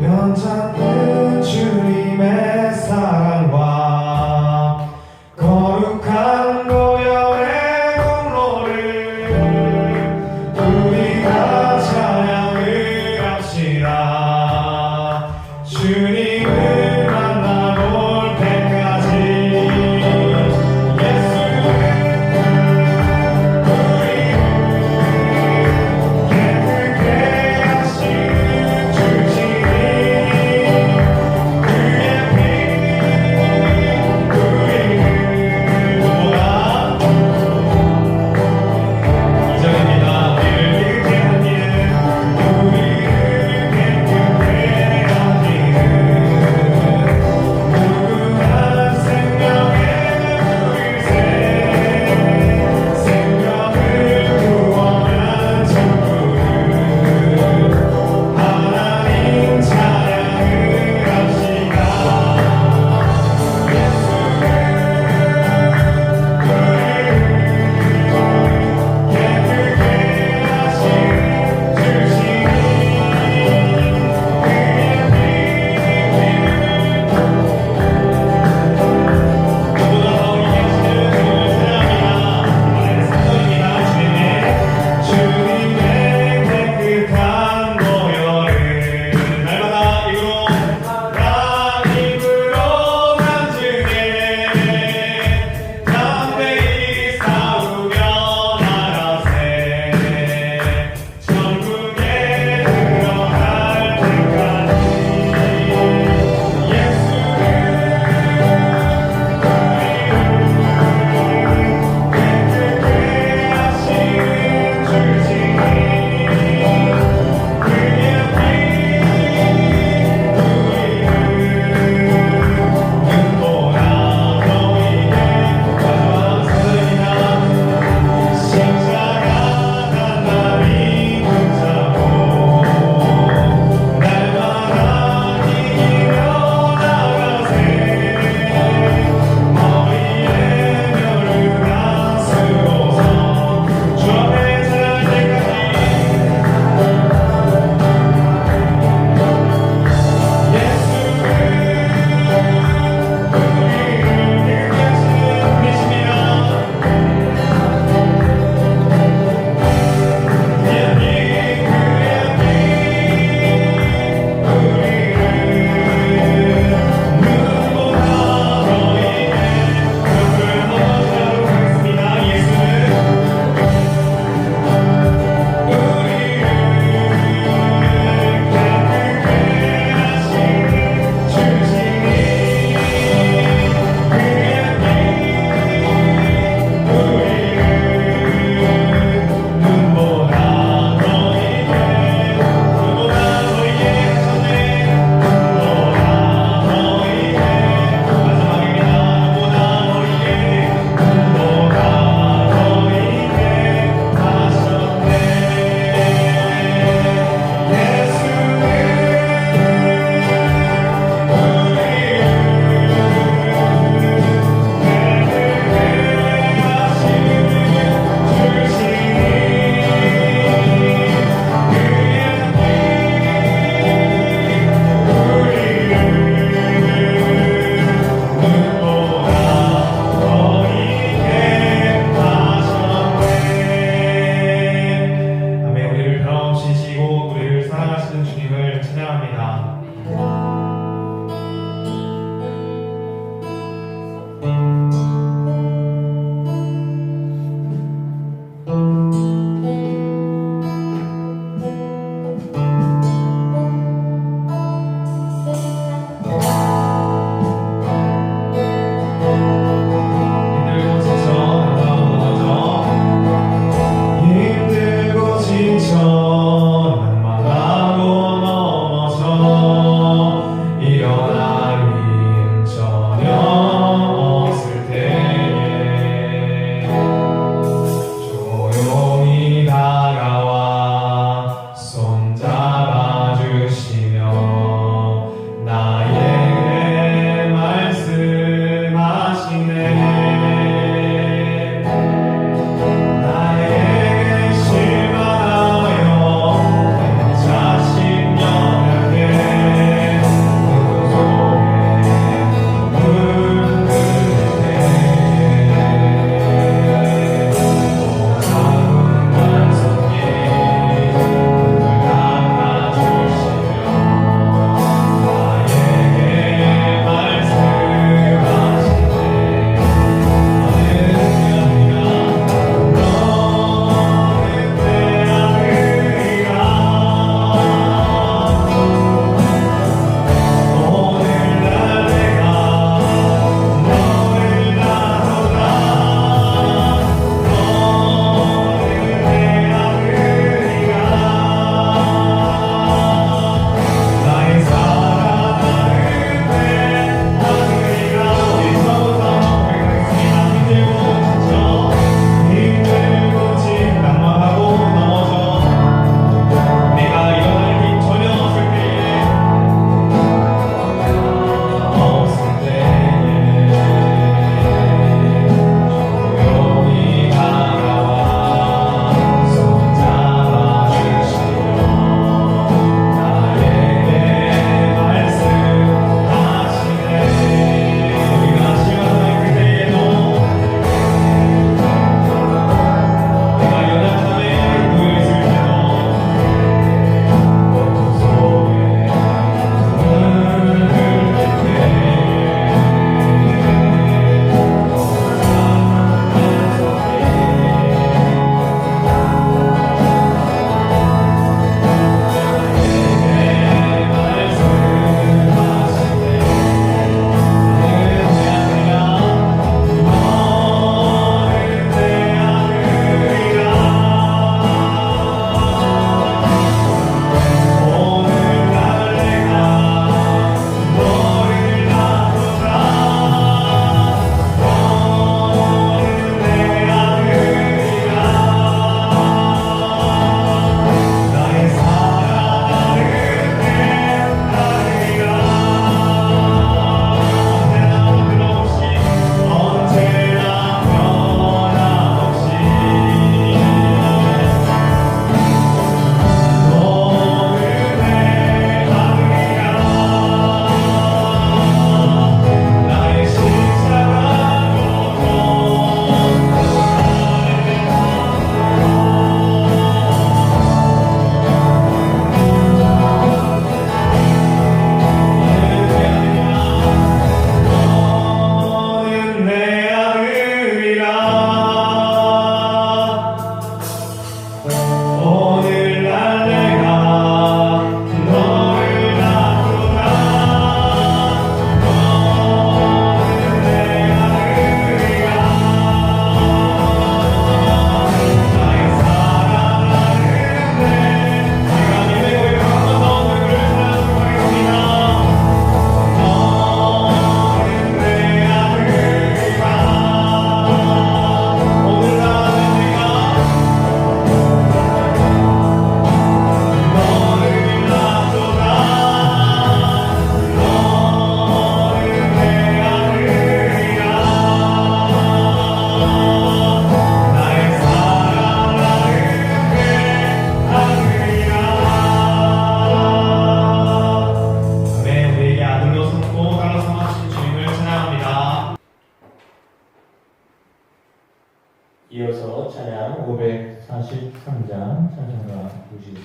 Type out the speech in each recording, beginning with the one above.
변잡는 주님의 사랑과 거룩한 보혈의 공로를 우리가 찬양을 합시다. 주님을 만나볼 때까지 예수는 우리를 예쁘게 하신 주시니 그의 피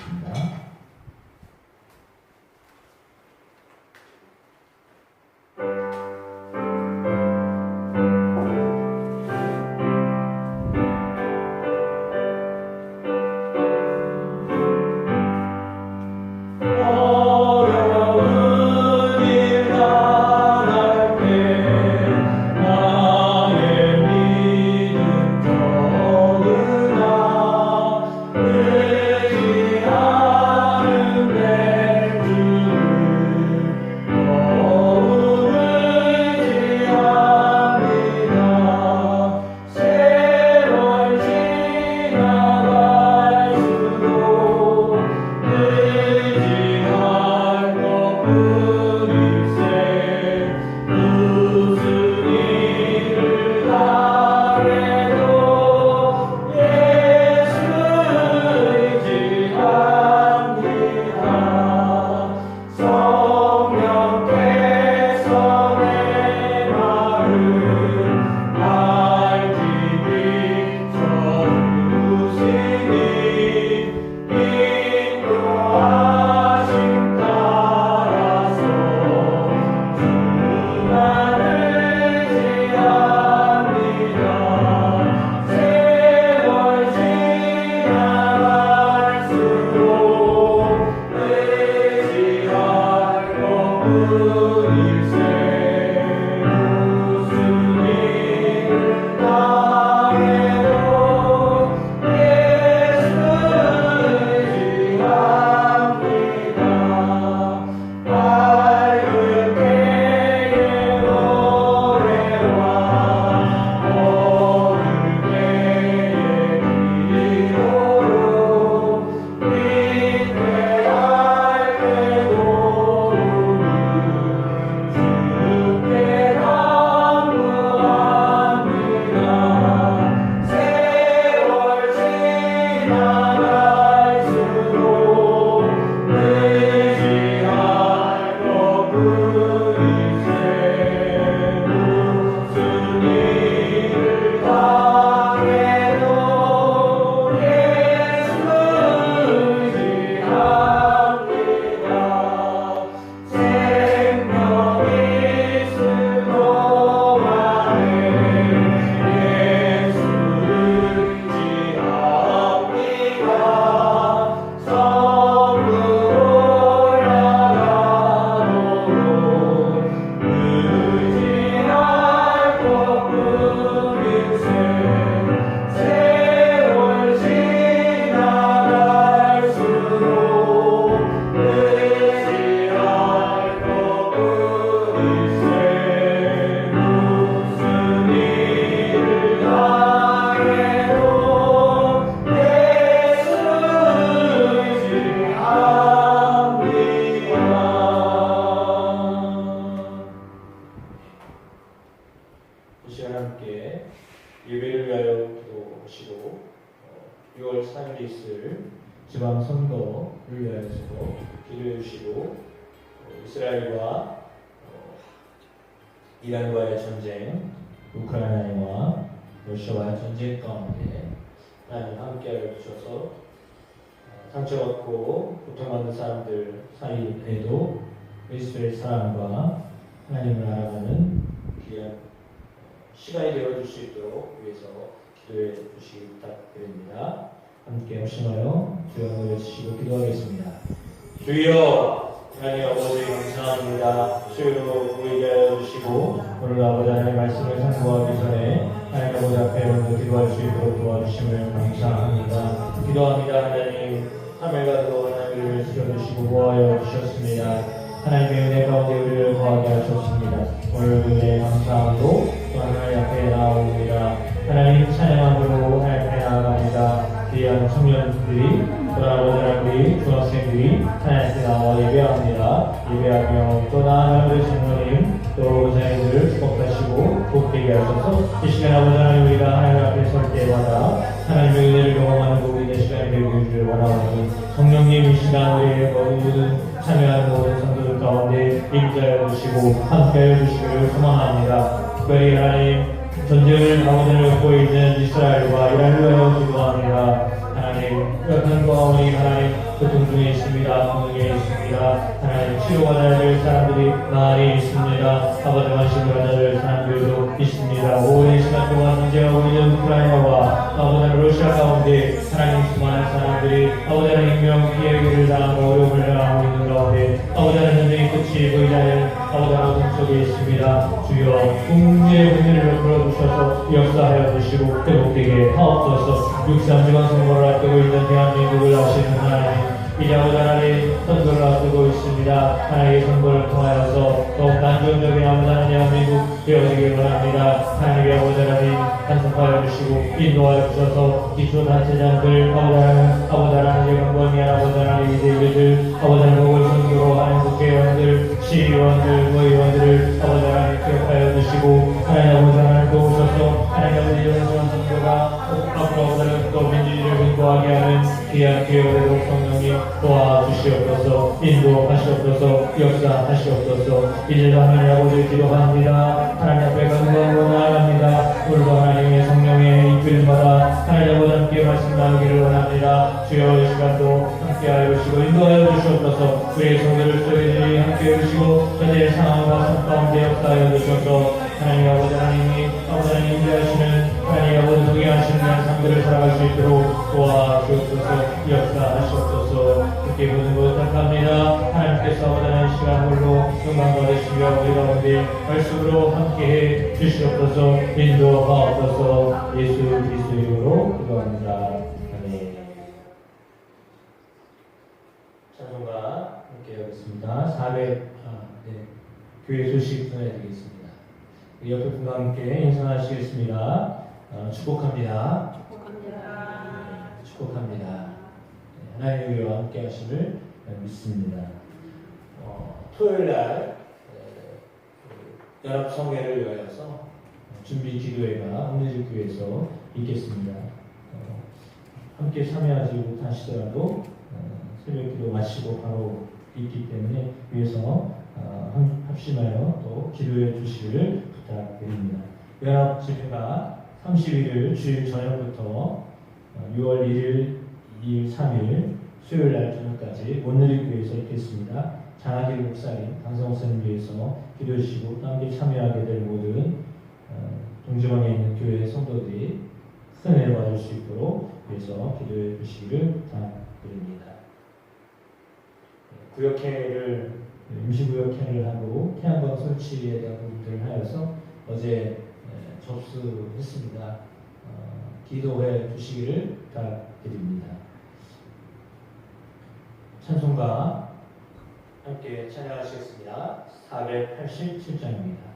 드리겠습니다. 이 시간 함께 예배를 위하여 기도하시고 6월 3일에 있을 지방선거를 위하여서 기도해 주시고 이스라엘과 이란과의 전쟁, 우크라이나와 러시아와의 전쟁 가운데 하나님 함께하여 주셔서 상처받고 고통받는 사람들 사이에도 그리스도의 사랑과 하나님을 알아가는 귀한 시간이 되어줄 수 있도록 위해서 기도해 주시기 부탁드립니다. 함께 합심하여 주여 외치시고 기도하겠습니다. 주여 하나님 아버지 감사합니다. 주여 우리에게 하여 주시고 오늘 아버지 하나님의 말씀을 상고하기 전에 하나님 아버지 앞에 먼저 기도할 수 있도록 도와주심을 감사합니다. 기도합니다. 하나님 3일간도 하나님을 지켜주시고 보호하여 주셨습니다. 하나님의 은혜 가운데 우리를 거하게 하셨습니다. 오늘 은혜 감사함으로 또 하나님 앞에 나아옵니다. 하나님 찬양함으로 하나님 앞에 나아갑니다. 귀한 청년들이 또 아버지 하나님 중학생들이 하나님 앞에 나와 예배합니다. 예배하며 또 나아가는 성모님 또 자녀들을 축복하시고 복되게 하셔서 이 시간 아버지 하나님 우리가 하나님 앞에 설 때마다 하나님의 은혜를 경험하는 우리의 시간이 되게 해주시길 원하오니 성령님 이 시간 우리의 모든 참여하는 모든 성도들 가운데 임자여 주시고 함께하여 주시기를 소망합니다. 특별히 하나님 전쟁을 아버지를 겪고 있는 이스라엘과 이란을 위하여 기도합니다. 하나님 여러분과 우리 하나님 교통 중에 있습니다. 공중에 있습니다. 하나님 치료받아야 될 사람들이 많이 있습니다. 아버지 관심을 받아야 될 사람들도 있습니다. 오랜 시간 동안 문제하고 있는 우크라이나와 아버지 러시아 가운데 하나님 수많은 사람들이 아버지 인명 피해를 당하고 어려움을 당하고 있는 가운데 아버지 현장의 끝이 보이지 않는 아버지 어둠 속에 있습니다. 주여 국제의 문제를 풀어주셔서 역사하여 주시고 회복되게 하옵소서. 63지방 선거를 앞두고 있는 대한민국을 아시는 하나님 이제 아버지 하나님 선거를 앞두고 있습니다. 하나님의 선거를 통하여서 더욱 안정적인 아버지 하나님 대한민국 되어지길 원합니다. 하나님의 아버지 하나님 간섭하여 주시고 인도하여 주셔서 기초단체장들 아버지 하나님 영광이한 아버지 하나님 이대들 아버지 하나님을 선거로 하는 국회의원들 시의원들 의원들을 아버지 하나님 기억하여 주시고 하나님 아버지 하나님 도우셔서 하나님 아버지 영원 선거가 앞으로 또 민주주의를 인도하게 하는 귀한 교회로 성령님 도와주시옵소서. 인도하시옵소서. 역사하시옵소서. 이제도 하나님 아버지 기도합니다. 하나님 앞에 간구하고 나아갑니다. 오늘도 하나님의 성령의 이끌림받아 하나님 아버지 함께 말씀 나누기를 원합니다. 주여 이 시간도 함께하여 주시고 인도하여 주시옵소서. 우리의 성도를 소리들이 함께해 주시고 현재의 상황과 삶 가운데 역사하여 주셔서 하나님 아버지 하나님이 아버지 하나님 인도하시는 하나님 아버지 동의하시는 삶들을 살아갈 수 있도록 도와주옵소서. 역사하시옵소서. 그렇게 모든 것을 부탁합니다. 하나님께서 아버지 하나님 시간 홀로 영광 받으시며 우리 가운데 말씀으로 함께해 주시옵소서. 인도하옵소서. 예수 그리스도의 이름으로 기도합니다. 아멘. 찬송가 함께 하겠습니다. 400 교회 소식 전해드리겠습니다. 옆에 분과 함께 인사하시겠습니다. 축복합니다. 축복합니다. 하나님의 위와 함께 하심을 믿습니다. 토요일날 연합 성회를 위하여서 준비 기도회가 홍대주교회에서 있겠습니다. 함께 참여하지 못하시더라도 새벽 기도 마치고 바로 있기 때문에 위해서 합심하여 또 기도해 주시기를 부탁드립니다. 연합 집회가 31일 주일 저녁부터 6월 1일, 2일, 3일 수요일 날 저녁까지 원누리교회에서 있겠습니다. 장하길 목사님, 강성 목사님 위해서 기도해 주시고 함께 참여하게 될 모든 동지방에 있는 교회 성도들이 큰 은혜를 받을 수 있도록 위해서 기도해 주시기를 부탁드립니다. 구역회를 임시구역회를 하고 태양광 설치에 대한 부분들을 하여서 어제 접수했습니다. 기도해 주시기를 부탁드립니다. 찬송가 함께 찬양하시겠습니다. 487장입니다.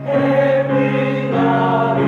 햇빛 나며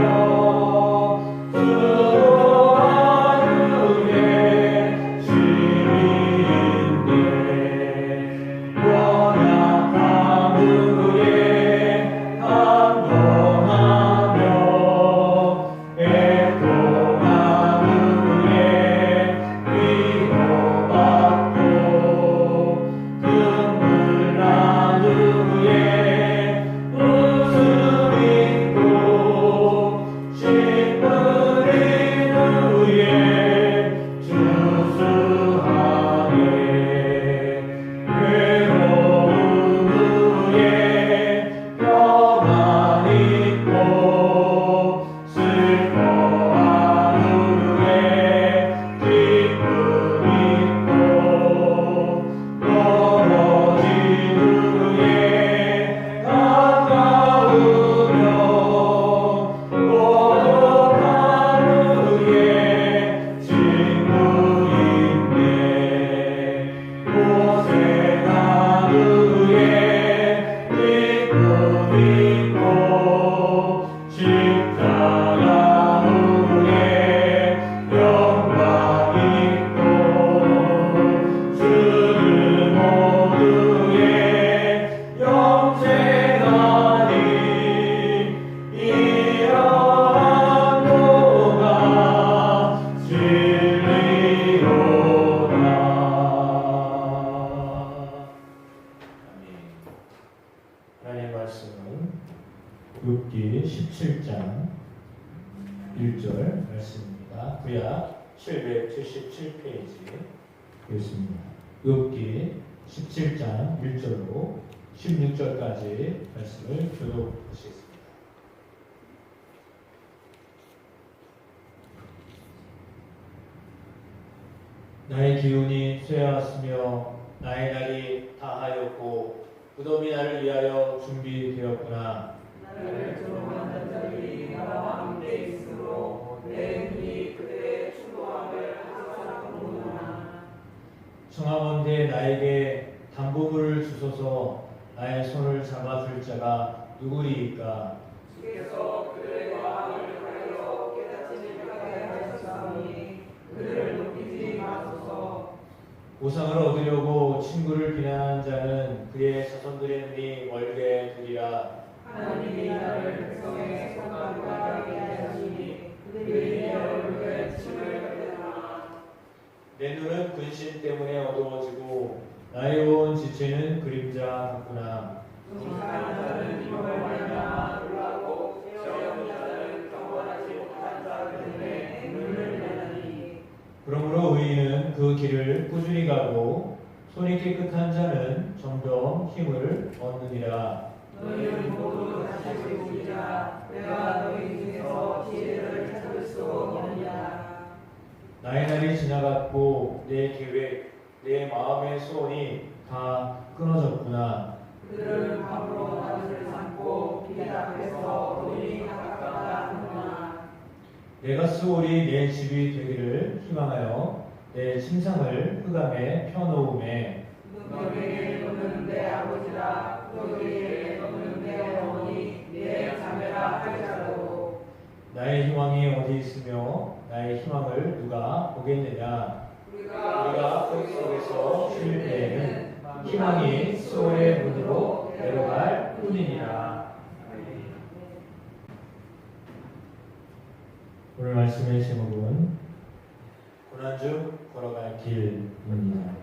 하나님의 말씀은 욥기 17장 1절 말씀입니다. 구약 777페이지 있습니다. 욥기 17장 1절로 16절까지 말씀을 교독하시겠습니다. 나의 기운이 쇠하였으며 나의 날이 다하였고 무덤이 나를 위하여 준비되었구나. 나를 조롱하는 자들이 나와 함께 있으므로 내 눈이 그들의 추도함을 항상 보는구나. 청하건대 나에게 담보물을 주소서. 나의 손을 잡아줄 자가 누구리이까? 주께서 그들의 마음을 가려 깨닫지 못하게 하셨사오니 그들을 높이지 마소서. 보상을 얻으려고 친구를 비난하는 자는 그의 자손들의 눈이 멀게 되리라. 하나님이 나를 백성의 성관과 하게 하시니 그들이 내 얼굴에 침을 흘리나. 내 눈은 근심 때문에 어두워지고 나의 온 지체는 그림자 같구나. 정직한 자는 이로 말미암아 놀라고 죄 없는 자는 경건하지 못한 자 때문에 눈을 내나니. 그러므로 의인은 그 길을 꾸준히 가고 손이 깨끗한 자는 점점 힘을 얻느니라. 너희는 모두 다시 보시라. 내가 너희 중에서 지혜를 찾을 수 없느냐. 나의 날이 지나갔고 내 계획, 내 마음의 소원이 다 끊어졌구나. 그들은 밤으로 낮을 삼고 빛 앞에서 눈이 가깝다 하구나. 내가 수월이 내 집이 되기를 희망하여 내 침상을 흑암에 펴놓음에 너에게 너는 내 아버지라. 너에게 너는 내 어머니 내 자매라 할지라도. 나의 희망이 어디 있으며 나의 희망을 누가 보겠느냐. 우리가 꿈 속에서 쉴 때에는 희망이 수월의 문으로 내려갈 뿐이니라. 오늘 말씀의 제목은 고난 중 걸어갈 길입니다.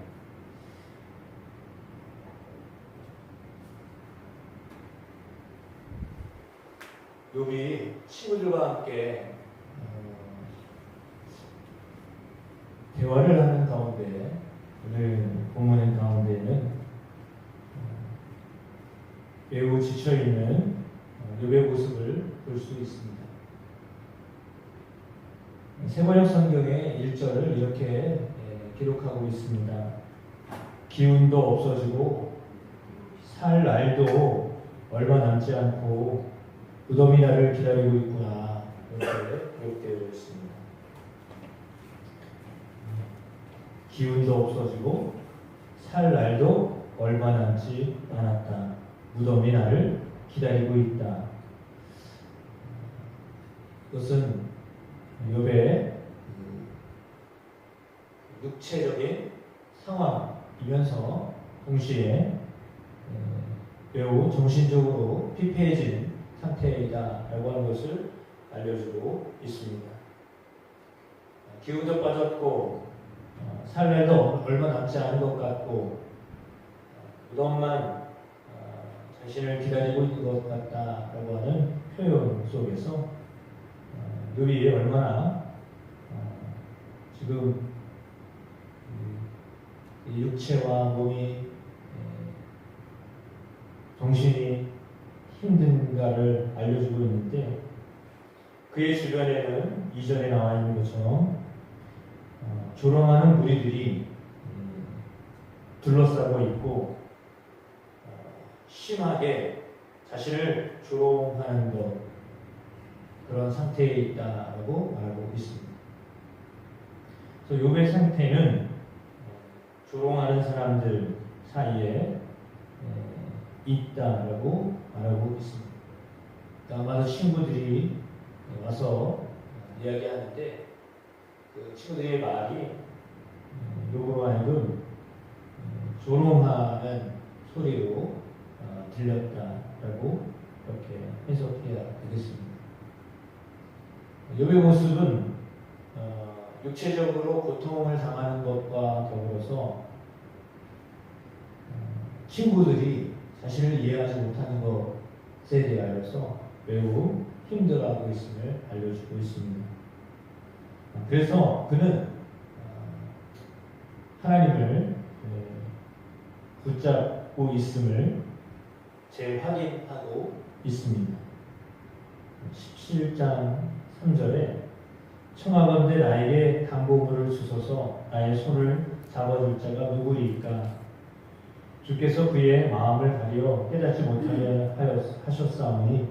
욥이 친구들과 함께 대화를 하는 가운데 오늘 본문의 가운데는 매우 지쳐있는 욥의 모습을 볼 수 있습니다. 세번역 성경의 1절을 이렇게 기록하고 있습니다. 기운도 없어지고 살 날도 얼마 남지 않고 무덤이 나를 기다리고 있구나. 이렇게 기록되어 있습니다. 기운도 없어지고 살 날도 얼마 남지 않았다. 무덤이 나를 기다리고 있다. 이것은 욥의 육체적인 상황이면서 동시에 매우 정신적으로 피폐해진 상태이다라고 하는 것을 알려주고 있습니다. 기운도 빠졌고 살날도 얼마 남지 않은 것 같고 무덤만 자신을 기다리고 있는 것 같다라고 하는 표현 속에서 욥이 얼마나 지금 육체와 몸이 정신이 힘든가를 알려주고 있는데 그의 주변에는 이전에 나와 있는 것처럼 조롱하는 무리들이 둘러싸고 있고 심하게 자신을 조롱하는 것 그런 상태에 있다라고 말하고 있습니다. 그래서 욥의 상태는 조롱하는 사람들 사이에 있다라고 말하고 있습니다. 아마도 친구들이 와서 이야기하는데 그 친구들의 말이 욥으로 하여금 조롱하는 소리로 들렸다라고 그렇게 해석해야 되겠습니다. 욥의 모습은 육체적으로 고통을 당하는 것과 더불어서 친구들이 자신을 이해하지 못하는 것에 대하여서 매우 힘들어하고 있음을 알려주고 있습니다. 그래서 그는 하나님을 붙잡고 있음을 재확인하고 있습니다. 17장 3절에 청하건대 나에게 담보물을 주소서 나의 손을 잡아줄 자가 누구리이까 주께서 그의 마음을 가려 깨닫지 못하게 하셨사오니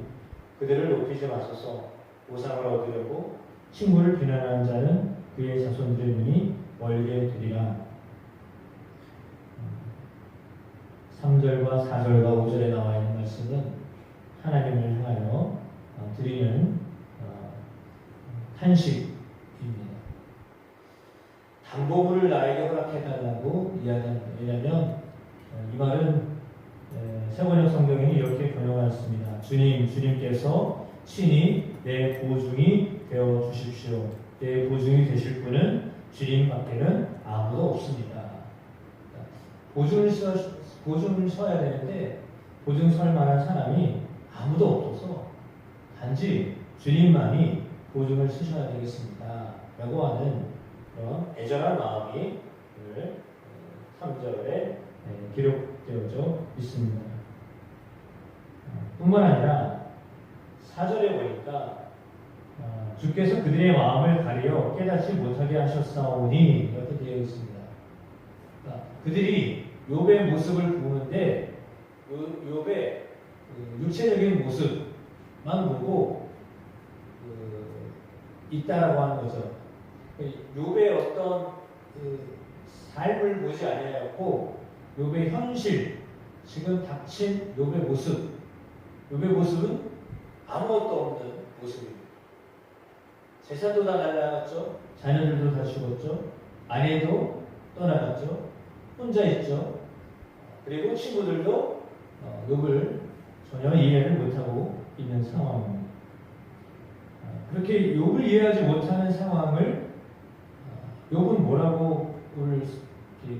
그들을 높이지 마소서. 보상을 얻으려고 친구를 비난하는 자는 그의 자손들의 눈이 멀게 되리라. 3절과 4절과 5절에 나와 있는 말씀은 하나님을 향하여 드리는 탄식입니다. 담보물을 나에게 허락해달라고 이야기합니다. 왜냐하면 이 말은 세번역 성경에는 이렇게 번역하였습니다. 주님께서 친히 내 보증이 되어 주십시오. 내 보증이 되실 분은 주님밖에는 아무도 없습니다. 보증을 서야 되는데 보증 설 만한 사람이 아무도 없어서 단지 주님만이 보증을 쓰셔야 되겠습니다. 라고 하는 그런 애절한 마음이 오늘 3절에 기록되어져 있습니다. 뿐만 아니라 4절에 보니까 주께서 그들의 마음을 가리어 깨닫지 못하게 하셨사오니 이렇게 되어 있습니다. 그러니까 그들이 욥의 모습을 보는데 욥의 육체적인 모습만 보고 있다라고 하는 거죠. 욥의 어떤 삶을 보지 아니하였고 욥의 현실, 지금 닥친 욥의 모습, 욥의 모습은 아무것도 없는 모습입니다. 재산도 다 날아갔죠. 자녀들도 다 죽었죠. 아내도 떠나갔죠. 혼자 있죠. 그리고 친구들도 욥을 전혀 이해를 못하고 있는 상황입니다. 그렇게 욥을 이해하지 못하는 상황을 욥은 뭐라고 오늘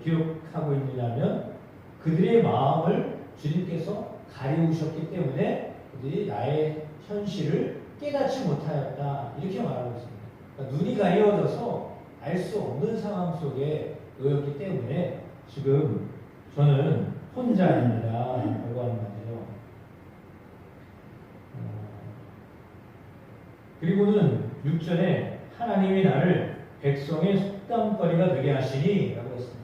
기록하고 있느냐면 그들의 마음을 주님께서 가리우셨기 때문에 그들이 나의 현실을 깨닫지 못하였다 이렇게 말하고 있습니다. 그러니까 눈이 가려져서 알 수 없는 상황 속에 놓였기 때문에 지금 저는 혼자입니다 라고 하는 말이에요. 그리고는 6절에 하나님이 나를 백성의 속담거리가 되게 하시니 라고 했습니다.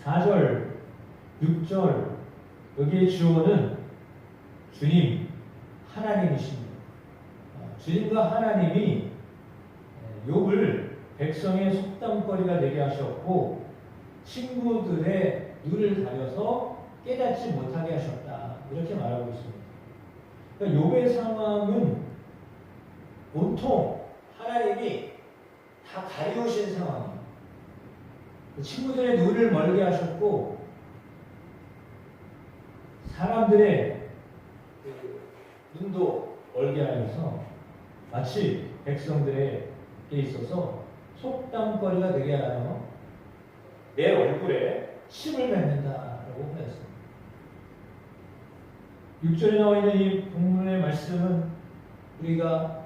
4절, 6절 여기에 주어는 주님, 하나님이십니다. 주님과 하나님이 욥을 백성의 속담거리가 되게 하셨고 친구들의 눈을 가려서 깨닫지 못하게 하셨다 이렇게 말하고 있습니다. 그러니까 욥의 상황은 온통 하나님이 다 가리우신 상황이에요. 친구들의 눈을 멀게 하셨고 사람들의 눈도 멀게 하여서 마치 백성들에게 있어서 속담거리가 되게 하여 내 얼굴에 침을 뱉는다라고 하였습니다. 6절에 나와 있는 이 본문의 말씀은 우리가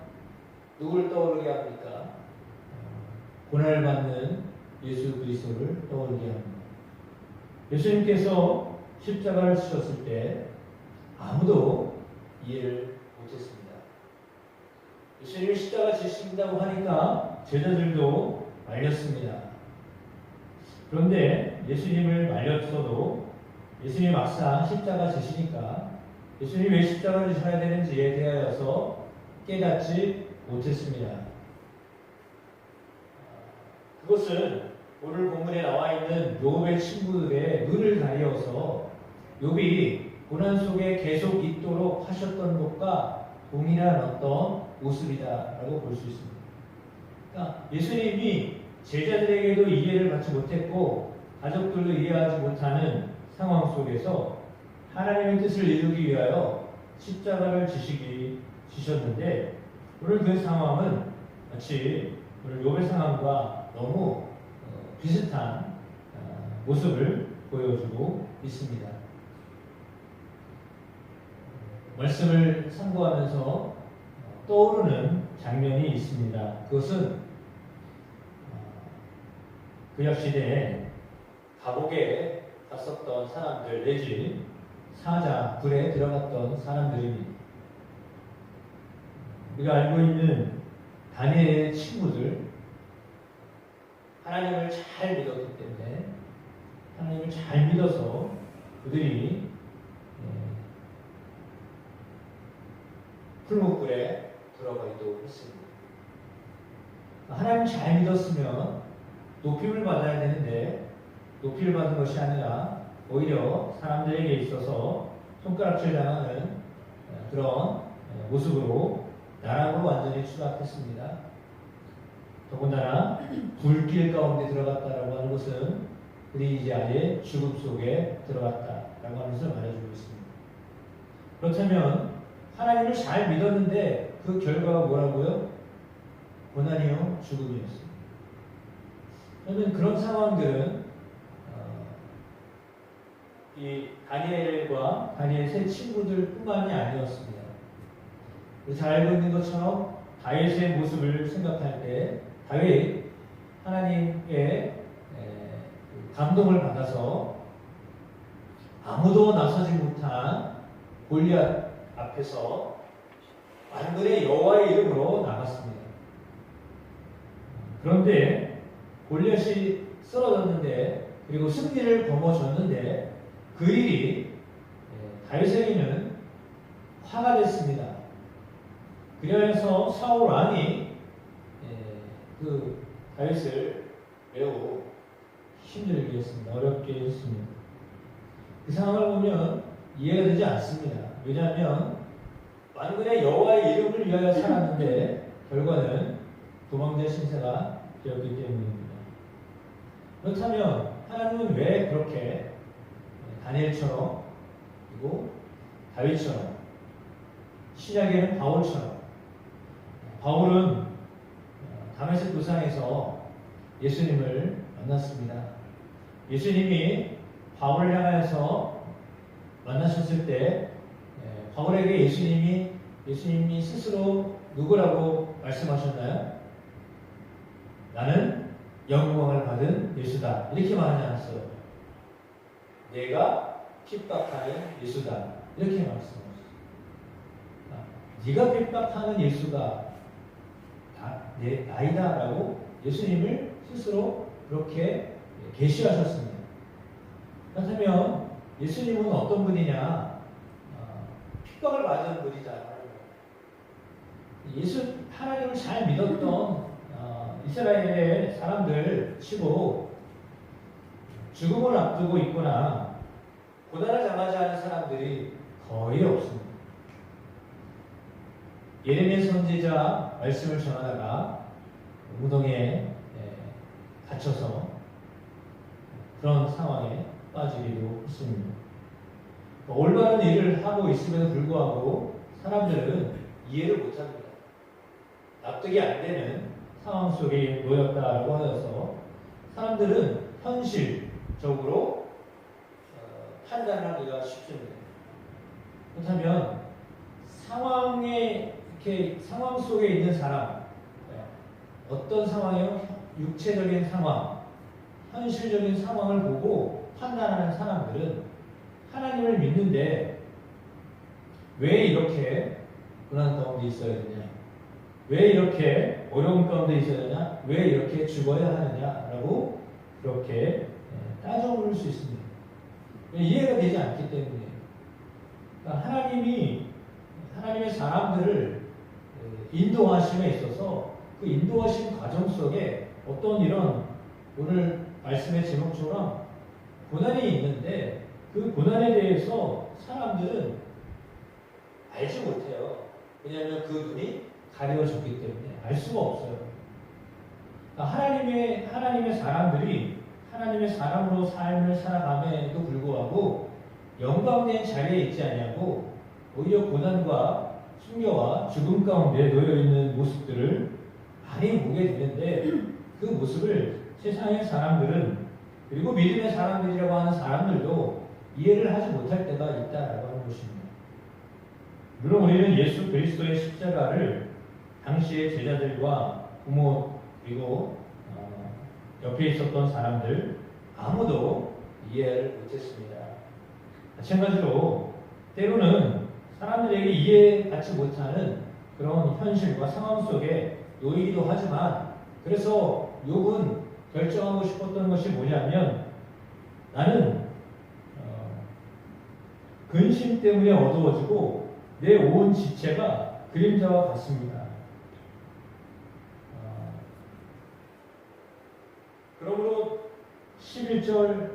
누구를 떠오르게 합니까? 고난을 받는 예수 그리스도를 떠오르게 합니다. 예수님께서 십자가를 지셨을 때 아무도 이해를 못했습니다. 예수님이 십자가 지신다고 하니까 제자들도 말렸습니다. 그런데 예수님을 말렸어도 예수님 막상 십자가 지시니까 예수님이 왜 십자가를 지셔야 되는지에 대하여서 깨닫지 못했습니다. 그것은 오늘 본문에 나와 있는 욥의 친구들의 눈을 가리어서 욥이 고난 속에 계속 있도록 하셨던 것과 동일한 어떤 모습이다라고 볼 수 있습니다. 그러니까 예수님이 제자들에게도 이해를 받지 못했고 가족들도 이해하지 못하는 상황 속에서 하나님의 뜻을 이루기 위하여 십자가를 지셨는데 오늘 그 상황은 마치 오늘 욥의 상황과 너무 비슷한 모습을 보여주고 있습니다. 말씀을 참고하면서 떠오르는 장면이 있습니다. 그것은 구약 시대에 감옥에 갔었던 사람들 내지 사자, 불에 들어갔던 사람들입니다. 우리가 알고 있는 다니엘의 친구들, 하나님을 잘 믿었기 때문에 하나님을 잘 믿어서 그들이 풀무불에 들어가기도 했습니다. 하나님 잘 믿었으면 높임을 받아야 되는데 높임을 받은 것이 아니라 오히려 사람들에게 있어서 손가락질 당하는 그런 모습으로 나락으로 완전히 추락했습니다. 더군다나 불길 가운데 들어갔다라고 하는 것은 그들이 이제 아예 죽음 속에 들어갔다라고 하는 것을 말해주고 있습니다. 그렇다면 하나님을 잘 믿었는데 그 결과가 뭐라고요? 고난이요, 죽음이었습니다. 저는 그런 상황들은 이 다니엘과 다니엘 세 친구들뿐만이 아니었습니다. 잘 알고 있는 것처럼 다윗의 모습을 생각할 때 다윗 하나님의 감동을 받아서 아무도 나서지 못한 골리앗 앞에서 만군의 여호와의 이름으로 나갔습니다. 그런데 골리앗이 쓰러졌는데 그리고 승리를 거머쥐었는데 그 일이 다윗에게는 화가 됐습니다. 그래서 사울 왕이 그 다윗을 매우 힘들게 했습니다. 어렵게 했습니다. 그 상황을 보면 이해가 되지 않습니다. 왜냐하면 만군의 여호와의 이름을 위하여 살았는데 결과는 도망자 신세가 되었기 때문입니다. 그렇다면 하나님은 왜 그렇게 다니엘처럼 그리고 다윗처럼 신약에는 바울처럼 바울은 다메섹 도상에서 예수님을 만났습니다. 예수님이 바울을 향하여서 만나셨을 때 바울에게 예수님이 스스로 누구라고 말씀하셨나요? 나는 영광을 받은 예수다. 이렇게 말하지 않았어요. 내가 핍박하는 예수다. 이렇게 말씀하셨어요. 네가 핍박하는 예수가 나이다라고 예수님을 스스로 그렇게 계시하셨습니다. 그렇다면 예수님은 어떤 분이냐? 핍박을 받은 분이다. 하나님을 잘 믿었던 이스라엘의 사람들 치고 죽음을 앞두고 있거나 고난을 당하지 않은 사람들이 거의 없습니다. 예레미야 선지자 말씀을 전하다가 무덤에 갇혀서 그런 상황에 빠지기도 했습니다. 올바른 일을 하고 있음에도 불구하고 사람들은 이해를 못합니다. 납득이 안 되는 상황 속에 놓였다고 하여서 사람들은 현실적으로 판단하기가 쉽습니다. 그렇다면 상황 속에 있는 사람, 어떤 상황이요? 육체적인 상황, 현실적인 상황을 보고 판단하는 사람들은 하나님을 믿는데 왜 이렇게 고난 가운데 있어야 되냐? 왜 이렇게 어려운 가운데 있어야 되냐? 왜 이렇게 죽어야 하느냐라고 그렇게 따져 물을 수 있습니다. 이해가 되지 않기 때문에 그러니까 하나님의 사람들을 인도하심에 있어서 그 인도하신 과정 속에 어떤 이런 오늘 말씀의 제목처럼 고난이 있는데 그 고난에 대해서 사람들은 알지 못해요. 왜냐하면 그 눈이 가려졌기 때문에 알 수가 없어요. 그러니까 하나님의 사람들이 하나님의 사람으로 삶을 살아감에도 불구하고 영광된 자리에 있지 아니하고 오히려 고난과 순교와 죽음 가운데 놓여 있는 모습들을 많이 보게 되는데 그 모습을 세상의 사람들은 그리고 믿음의 사람들이라고 하는 사람들도 이해를 하지 못할 때가 있다라고 하는 것입니다. 물론 우리는 예수 그리스도의 십자가를 당시의 제자들과 부모 그리고 옆에 있었던 사람들 아무도 이해를 못했습니다. 마찬가지로 때로는 사람들에게 이해받지 못하는 그런 현실과 상황 속에 놓이기도 하지만 그래서 욥은 결정하고 싶었던 것이 뭐냐면 나는 근심 때문에 어두워지고 내 온 지체가 그림자와 같습니다. 그러므로 11절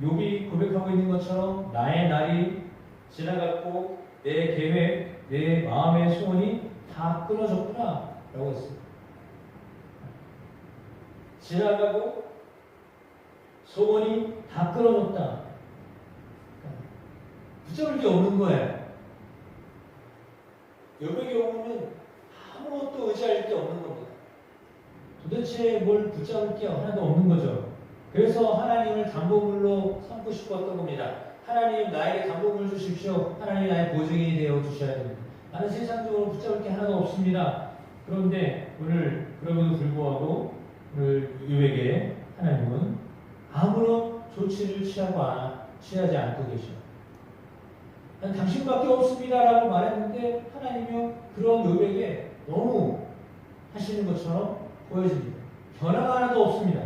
욥이 고백하고 있는 것처럼 나의 날이 지나갔고 내 계획, 내 마음의 소원이 다 끊어졌구나 라고 했습니다. 지나가고 소원이 다 끊어졌다. 붙잡을 게 없는 거예요. 욥의 경우는 아무것도 의지할 게 없는 겁니다. 도대체 뭘 붙잡을 게 하나도 없는 거죠. 그래서 하나님을 담보물로 삼고 싶었던 겁니다. 하나님 나에게 담보물 주십시오. 하나님 나의 보증인이 되어 주셔야 됩니다. 나는 세상적으로 붙잡을 게 하나도 없습니다. 그런데 오늘 그럼에도 불구하고 오늘 욥에게 하나님은 아무런 조치를 취하지 않고 계셔. 난 당신밖에 없습니다라고 말했는데 하나님은 그런 욥에게 너무 하시는 것처럼 보여집니다. 변화가 하나도 없습니다.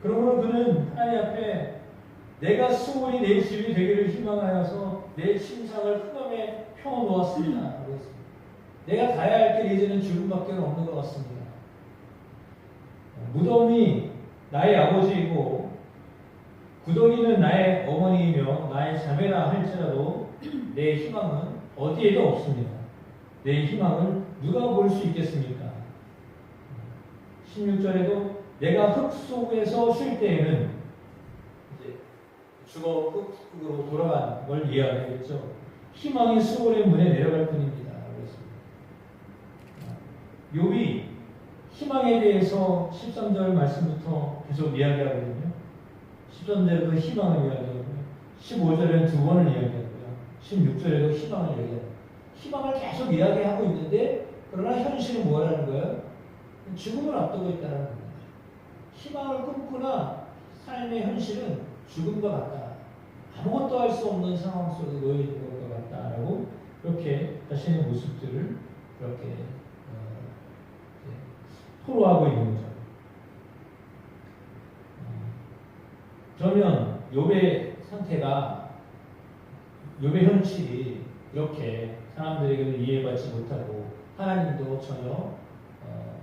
그러므로 그는 하나님 앞에 내가 수월이 내 집이 되기를 희망하여서 내 침상을 흑암에 펴놓았습니다. 내가 가야 할 길 이제는 죽음밖에 없는 것 같습니다. 무덤이 나의 아버지이고 구덩이는 나의 어머니이며 나의 자매라 할지라도 내 희망은 어디에도 없습니다. 내 희망을 누가 볼 수 있겠습니까? 16절에도 내가 흙 속에서 쉴 때에는 이제 죽어 흙으로 돌아간 걸 이해하겠죠. 희망이 수월의 문에 내려갈 뿐입니다. 욥이 희망에 대해서 13절 말씀부터 계속 이야기하거든요. 13절에도 희망을 이야기하고요. 15절에는 두 번을 이야기하고요. 16절에도 희망을 이야기합니다. 희망을 계속 이야기하고 있는데 그러나 현실은 뭐라는 거예요? 죽음을 앞두고 있다는 거예요. 희망을 꿈꾸나 삶의 현실은 죽음과 같다. 아무것도 할 수 없는 상황 속에 놓여 있는 것과 같다라고 그렇게 자신의 모습들을 그렇게 토로하고 있는 거죠. 그러면 욥의 상태가 욥의 현실이 이렇게 사람들에게도 이해받지 못하고 하나님도 전혀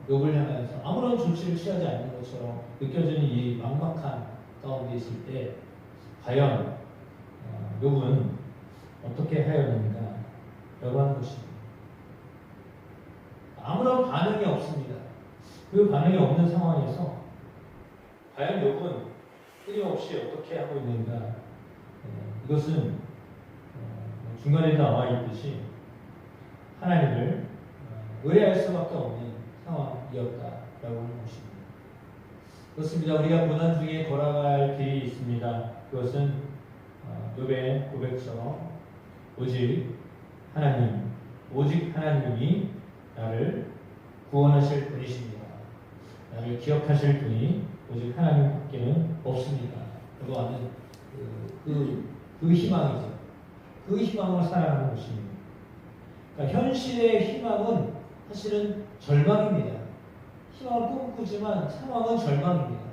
욥을 향해서 아무런 조치를 취하지 않는 것처럼 느껴지는 이 막막한 가운데 있을 때 과연 욥은 어떻게 하였는가 라고 하는 것입니다. 아무런 반응이 없습니다. 그 반응이 없는 상황에서 과연 욥은 끊임없이 어떻게 하고 있는가. 이것은 중간에 나와 있듯이 하나님을 의뢰할 수밖에 없는 상황이었다라고 하는 것입니다. 그렇습니다. 우리가 고난 중에 걸어갈 길이 있습니다. 그것은 욥의 고백처럼 오직 하나님이 나를 구원하실 분이십니다. 나를 기억하실 분이 오직 하나님밖에는 없습니다. 라고 하는 그 희망이죠. 그 희망을 살아가는 것입니다. 그러니까 현실의 희망은 사실은 절망입니다. 희망을 꿈꾸지만 상황은 절망입니다.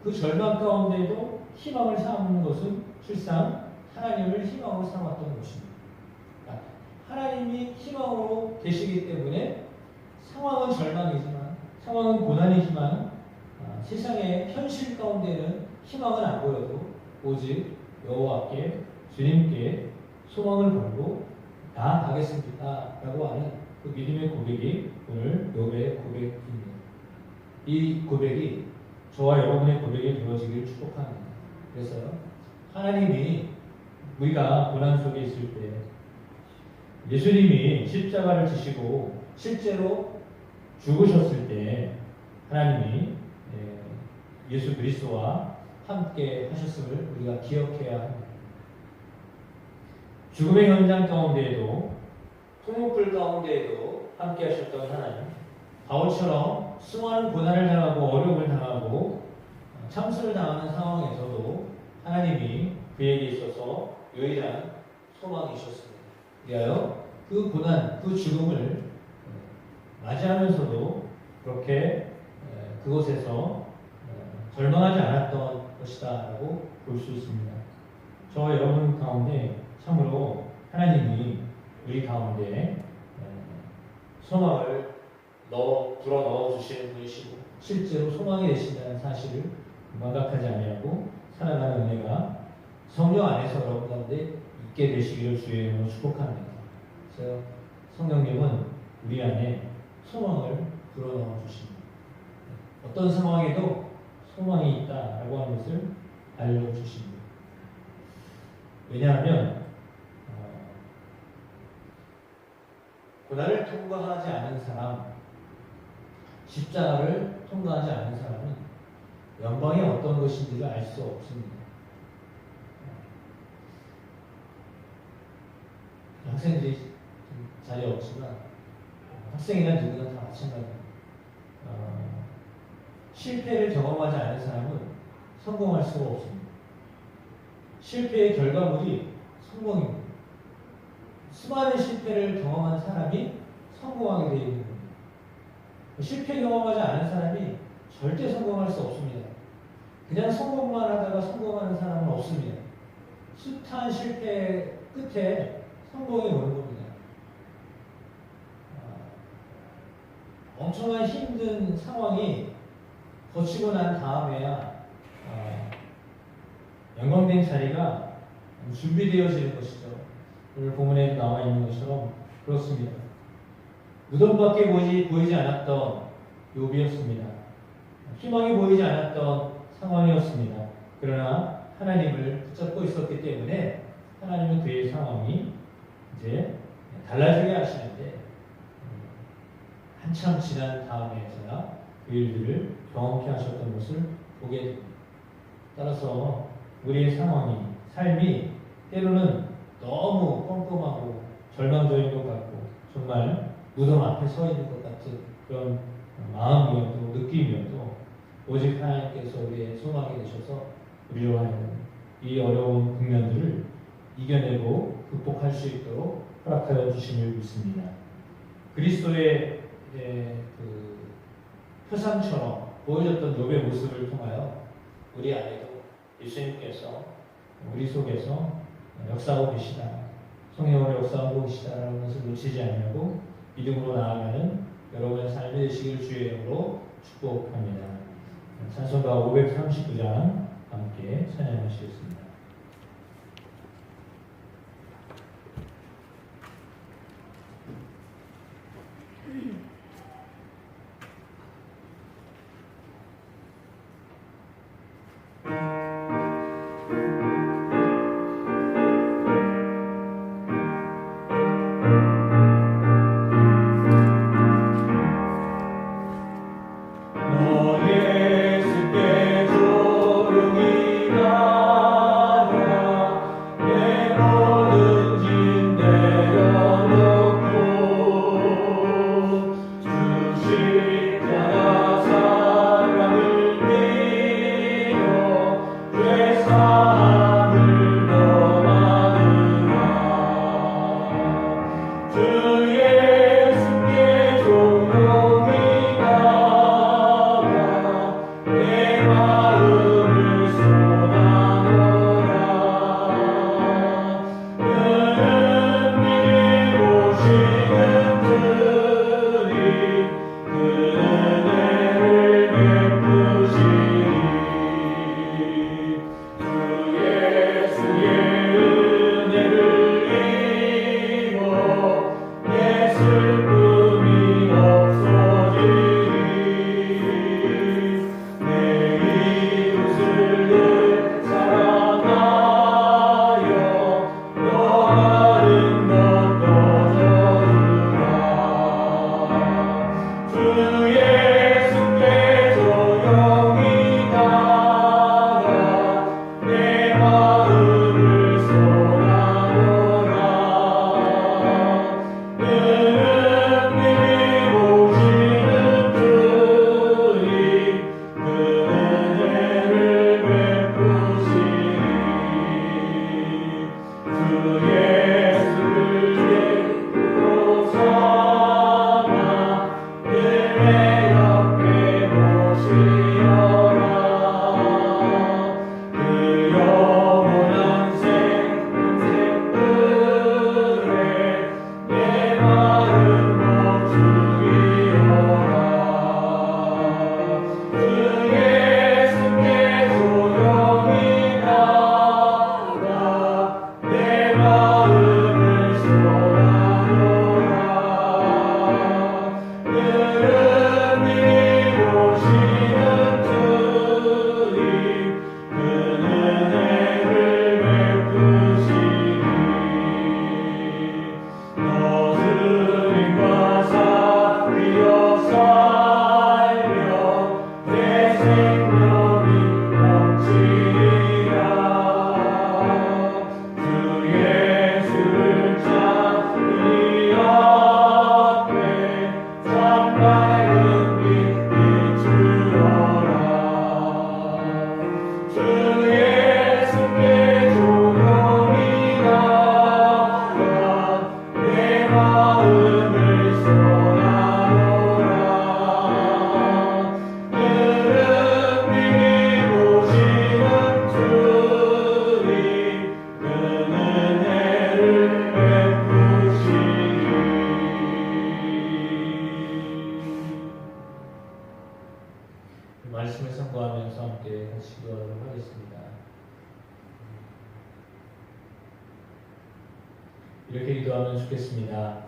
그 절망 가운데에도 희망을 삼는 것은 실상 하나님을 희망으로 삼았던 것입니다. 그러니까 하나님이 희망으로 계시기 때문에 상황은 절망이지만 상황은 고난이지만 세상의 현실 가운데는 희망은 안 보여도 오직 여호와께 주님께 소망을 걸고 나아가겠습니다 라고 하는 그 믿음의 고백이 오늘 욥의 고백입니다. 이 고백이 저와 여러분의 고백이 이루어지기를 축복합니다. 그래서 하나님이 우리가 고난 속에 있을 때 예수님이 십자가를 지시고 실제로 죽으셨을 때 하나님이 예수 그리스도와 함께 하셨음을 우리가 기억해야 합니다. 죽음의 현장 가운데에도 통목불 가운데에도 함께 하셨던 하나님, 바울처럼 수많은 고난을 당하고 어려움을 당하고 참수를 당하는 상황에서도 하나님이 그에게 있어서 유일한 소망이셨습니다. 그리하여 그 고난, 그 죽음을 맞이하면서도 그렇게 그곳에서 절망하지 않았던 것이다 라고 볼 수 있습니다. 저와 여러분 가운데 참으로 하나님이 우리 가운데 소망을 불어 넣어주시는 분이시고 실제로 소망이 되신다는 사실을 망각하지 아니하고 살아가는 은혜가 성령 안에서 여러분 가운데 있게 되시기를 주의 이름으로 축복합니다. 그래서 성령님은 우리 안에 소망을 불어넣어 주십니다. 어떤 상황에도 소망이 있다라고 하는 것을 알려주십니다. 왜냐하면 고난을 통과하지 않은 사람, 십자가를 통과하지 않은 사람은 영광이 어떤 것인지를 알 수 없습니다. 학생들이 자리 없지만 학생이나 누구나 다 마찬가지입니다. 실패를 경험하지 않은 사람은 성공할 수가 없습니다. 실패의 결과물이 성공입니다. 수많은 실패를 경험한 사람이 성공하게 되어 있는 겁니다. 실패 경험하지 않은 사람이 절대 성공할 수 없습니다. 그냥 성공만 하다가 성공하는 사람은 없습니다. 숱한 실패 끝에 성공이 오는 겁니다. 엄청난 힘든 상황이 거치고 난 다음에야 영광된 자리가 준비되어지는 것이죠. 오늘 본문에 나와 있는 것처럼 그렇습니다. 무덤밖에 보이지 않았던 욥이었습니다. 희망이 보이지 않았던 상황이었습니다. 그러나 하나님을 붙잡고 있었기 때문에 하나님은 그의 상황이 이제 달라지게 하시는데 한참 지난 다음에서야 그 일들을 경험케 하셨던 것을 보게 됩니다. 따라서 우리의 상황이, 삶이 때로는 너무 껌껌하고 절망적인 것 같고 정말 무덤 앞에 서 있는 것 같은 그런 마음이어도 느낌이어도 오직 하나님께서 우리의 소망이 되셔서 우리로 하여금 이 어려운 국면들을 이겨내고 극복할 수 있도록 허락하여 주심을 믿습니다. 그리스도의 그 표상처럼 보여줬던 욥의 모습을 통하여 우리 안에도 예수님께서 우리 속에서 역사하고 계시다, 성령으로 역사하고 계시다라는 것을 놓치지 않냐고 믿음으로 나아가는 여러분의 삶이 되시길 주의 이름으로 축복합니다. 찬송가 539장 함께 찬양하시겠습니다. 너 예수께 조용히 가 말씀을 선고하면서 함께 같이 기도하도록 하겠습니다. 이렇게 기도하면 좋겠습니다.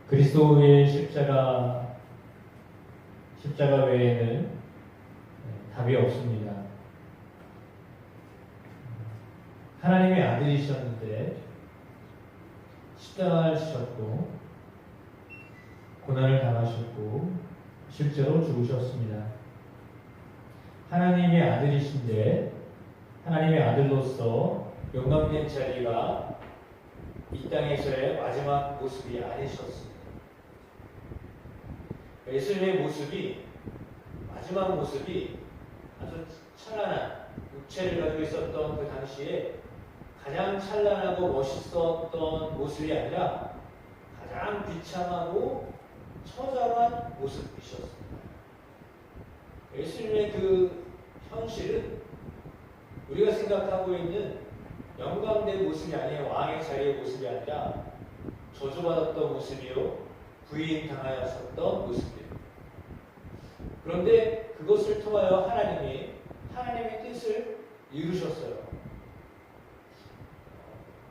그리스도의 십자가 외에는 답이 없습니다. 하나님의 아들이셨는데 십자가를 지셨고 고난을 당하셨고 실제로 죽으셨습니다. 하나님의 아들이신데 하나님의 아들로서 영광된 자리가 이 땅에서의 마지막 모습이 아니셨습니다. 예수님의 모습이 마지막 모습이 아주 찬란한 육체를 가지고 있었던 그 당시에 가장 찬란하고 멋있었던 모습이 아니라 가장 비참하고 처절한 모습이셨습니다. 예수님의 그 현실은 우리가 생각하고 있는 영광된 모습이 아니에요. 왕의 자리의 모습이 아니라 저주받았던 모습이요, 부인당하였었던 모습이에요. 그런데 그것을 통하여 하나님이 하나님의 뜻을 이루셨어요.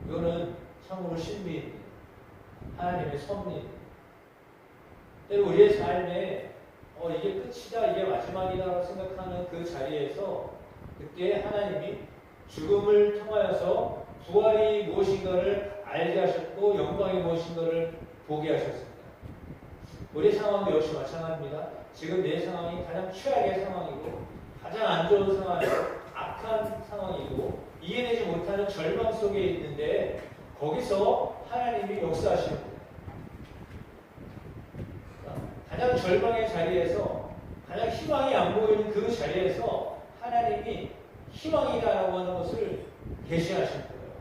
이거는 참으로 신비입니다. 하나님의 섭리입니다. 때로 우리의 삶에 이게 끝이다, 이게 마지막이다라고 생각하는 그 자리에서 그때 하나님이 죽음을 통하여서 부활이 무엇인가를 알게 하셨고 영광이 무엇인가를 보게 하셨습니다. 우리 상황도 역시 마찬가지입니다. 지금 내 상황이 가장 최악의 상황이고 가장 안 좋은 상황이고 악한 상황이고 이해되지 못하는 절망 속에 있는데 거기서 하나님이 역사하시는 거예요. 가장 절망의 자리에서 가장 희망이 안 보이는 그 자리에서 하나님이 희망이다라고 하는 것을 계시하신 거예요.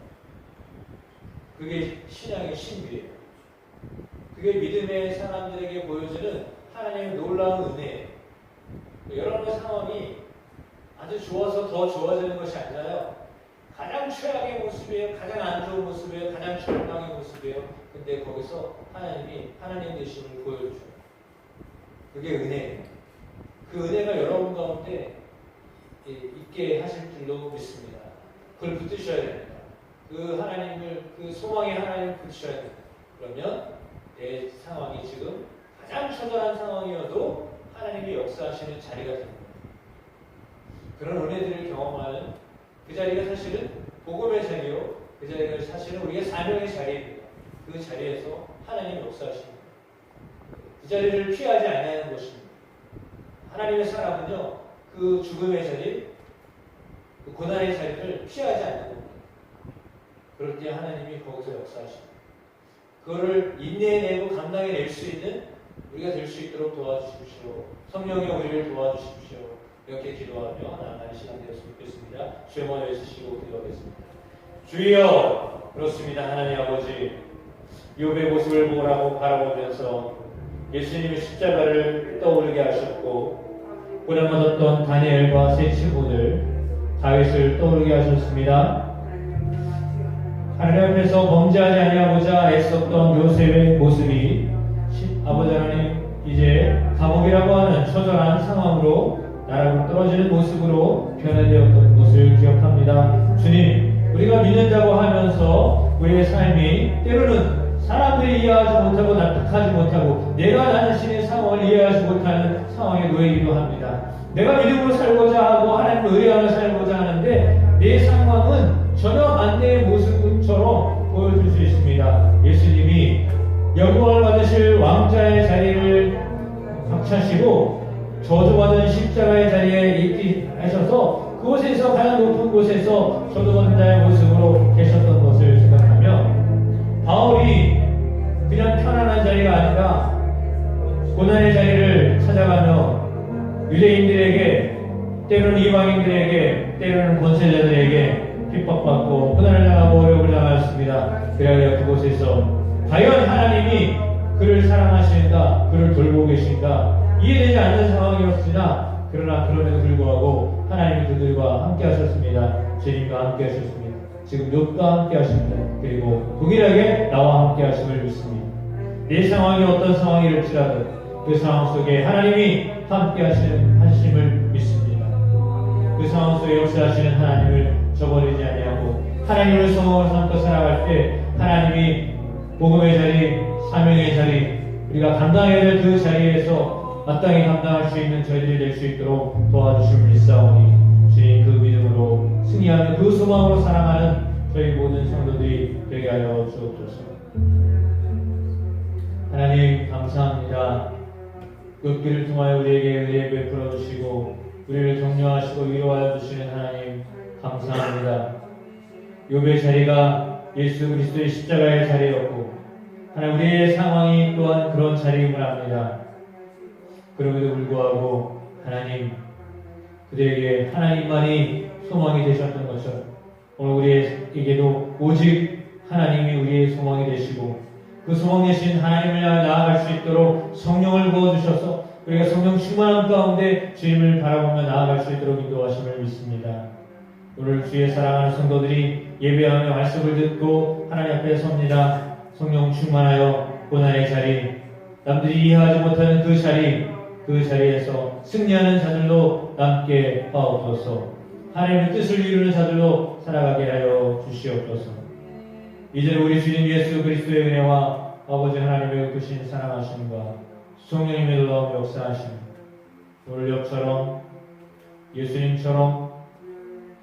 그게 신앙의 신비예요. 그게 믿음의 사람들에게 보여주는 하나님의 놀라운 은혜예요. 여러분의 상황이 아주 좋아서 더 좋아지는 것이 아니라요. 가장 최악의 모습이에요. 가장 안 좋은 모습이에요. 가장 절망의 모습이에요. 근데 거기서 하나님이 하나님 되심을 보여주셔요. 그게 은혜예요. 그 은혜가 여러분 가운데 있게 하실 줄로 믿습니다. 그걸 붙드셔야 됩니다. 그 하나님을, 그 소망의 하나님을 붙드셔야 됩니다. 그러면 내 상황이 지금 가장 처절한 상황이어도 하나님이 역사하시는 자리가 됩니다. 그런 은혜들을 경험하는 그 자리가 사실은 복음의 자리요, 그 자리가 사실은 우리의 사명의 자리입니다. 그 자리에서 하나님이 역사하십니다. 그 자리를 피하지 않는 것입니다. 하나님의 사람은요, 그 죽음의 자리, 그 고난의 자리를 피하지 않는 겁니다. 그럴 때 하나님이 거기서 역사하십니다. 그거를 인내해내고 감당해낼 수 있는 우리가 될 수 있도록 도와주십시오. 성령이 우리를 도와주십시오. 이렇게 기도하며 나아가는 시간 되었으면 좋겠습니다. 주의 먼저 해주시고 기도하겠습니다. 주여, 그렇습니다. 하나님 아버지, 욥의 모습을 보라고 바라보면서 예수님의 십자가를 떠올리게 하셨고 고난받았던 다니엘과 세 친구들 다윗을 떠오르게 하셨습니다. 하나님 앞에서 범죄하지 아니하고자 애썼던 요셉의 모습이 아버지 하나님 이제 감옥이라고 하는 처절한 상황으로 나라로 떨어지는 모습으로 변화되었던 것을 기억합니다. 주님, 우리가 믿는다고 하면서 우리의 삶이 때로는 사람들이 이해하지 못하고 납득하지 못하고 내가 나 자신의 상황을 이해하지 못하는 상황에 놓이기도 합니다. 내가 믿음으로 살고자 하고 하나님을 의뢰하며 살고자 하는데 내 상황은 전혀 반대의 모습처럼 보여줄 수 있습니다. 예수님이 영광을 받으실 왕자의 자리를 박차시고 저주받은 십자가의 자리에 있게 하셔서 그곳에서 가장 높은 곳에서 저주받은 자의 모습으로 계셨던 것을 생각하며 바울이 그냥 편안한 자리가 아니라 고난의 자리를 찾아가며 유대인들에게 때로는 이방인들에게 때로는 권세자들에게 핍박받고 고난을 당하고 어려움을 당하였습니다. 그래야 그곳에서 과연 하나님이 그를 사랑하시는가 그를 돌보고 계신가 이해되지 않는 상황이었으나 그러나 그럼에도 불구하고 하나님이 그들과 함께 하셨습니다. 주님과 함께 하셨습니다. 지금 욥과 함께 하십니다. 그리고 동일하게 나와 함께 하심을 믿습니다. 내 상황이 어떤 상황일지라도 그 상황 속에 하나님이 함께 하심을 믿습니다. 그 상황 속에 역사하시는 하나님을 저버리지 아니하고 하나님을 소망으로 삼고 살아갈 때 하나님이 복음의 자리, 사명의 자리 우리가 감당해야 될 그 자리에서 마땅히 감당할 수 있는 저희들이 될 수 있도록 도와주심을 믿사오니 주님 그 믿음으로 승리하는 그 소망으로 살아가는 저희 모든 성도들이 되게 하여 주옵소서. 하나님 감사합니다. 욥기를 통하여 우리에게 은혜 베풀어 주시고 우리를 격려하시고 위로하여 주시는 하나님 감사합니다. 욥의 자리가 예수 그리스도의 십자가의 자리였고 하나님 우리의 상황이 또한 그런 자리임을 압니다. 그럼에도 불구하고 하나님 그들에게 하나님만이 소망이 되셨던 것처럼 오늘 우리에게도 오직 하나님이 우리의 소망이 되시고 그 소망 되신 하나님을 향해 나아갈 수 있도록 성령을 부어주셔서 우리가 성령 충만함 가운데 주님을 바라보며 나아갈 수 있도록 인도하심을 믿습니다. 오늘 주의 사랑하는 성도들이 예배하며 말씀을 듣고 하나님 앞에 섭니다. 성령 충만하여 고난의 자리, 남들이 이해하지 못하는 그 자리에서 승리하는 자들로 남게 하옵소서. 하나님의 뜻을 이루는 자들로 살아가게 하여 주시옵소서. 이제 우리 주님 예수 그리스도의 은혜와 아버지 하나님의 크신 사랑하심과 성령님의 놀라운 역사하심 오늘 욥처럼 예수님처럼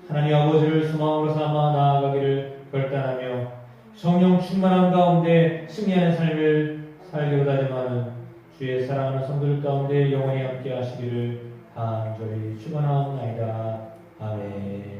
하나님 아버지를 소망으로 삼아 나아가기를 결단하며 성령 충만함 가운데 승리하는 삶을 살기로 다짐하는 주의 사랑하는 성도들 가운데 영원히 함께 하시기를 간절히 축원하옵나이다. 아멘.